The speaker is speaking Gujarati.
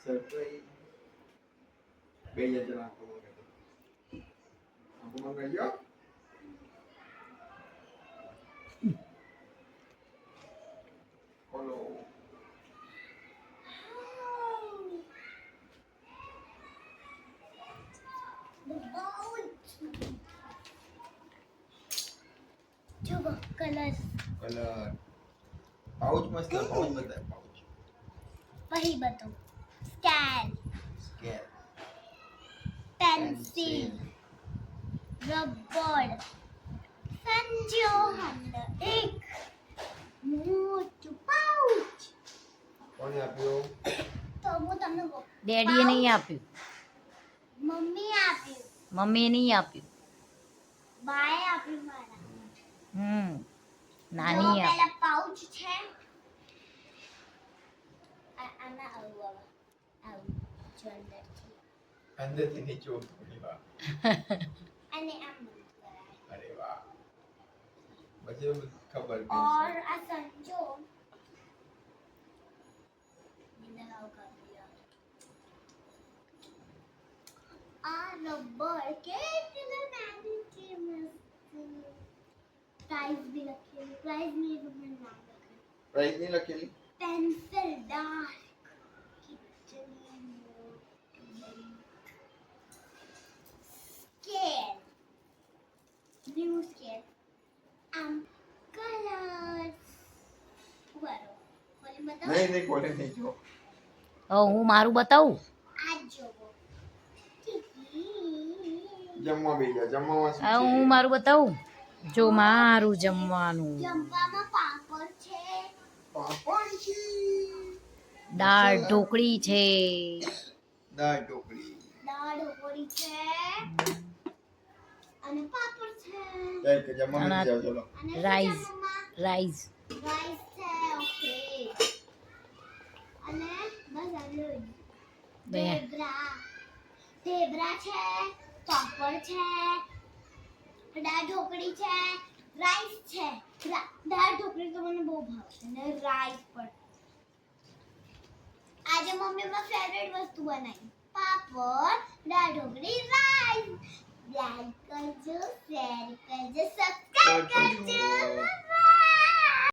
સરપ્રાઈઝ બે જણા આખો મંગાવ્યો બોલો कलर पाउच मस्त पाउच बता पाउच वही बताओ स्कैन स्केल पेंसिल रबर संजोहन एक मोटू पाउच કોને આપ્યો तो હું તમને ડેડીએ નહીં આપ્યું, મમ્મી આપ્યું મમ્મીએ નહીં આપ્યું. બાએ આપ્યું મારા નાની આપ પેલા પાઉચ છે આના આવું જો અંદરથી નીચે ઉતરી વાહ અને આમ બંધ કરાય અરે વાહ બચે ખબર और आ संजो निंदा कर दिया आ रबर के इतना नानी के मस्त प्राइस भी रखे प्राइस नहीं रबर नाम रखे પ્રાઇસ નહીં લખેલી पेंसिल डार्क कितनी मोटी स्केल न्यू स्केल कलर्स वारो बोले बताओ નહીં નહીં કોને નહીં જો હવે હું મારું બતાવું. आज जो જમવા બેસી જા જમવામાં શું હવે હું મારું બતાવું. જો મારું જમવાનું जंपामा पापड़ छे પાપડ છે દાળ ઢોકળી છે, દાળ ઢોકળી दाल ढोकળી છે અને પાપડ છે ચાલ કે જમવા બેસી જાઓ ચલો અને રાઈસ જમવામાં રાઈસ રાઈસ છે ઓકે અને બસ આટલું બે ઢેબરા છે પાપડ છે દાળ ઢોકળી છે રાઈસ છે દાળ ઢોકળી તો મને બહુ ભાવે છે અને રાઈસ પણ આજે મમ્મી મારી ફેવરેટ વસ્તુ બનાવી પાપડ દાળ ઢોકળી રાઈસ લાઈક કરજો શેર કરજો સબસ્ક્રાઇબ કરજો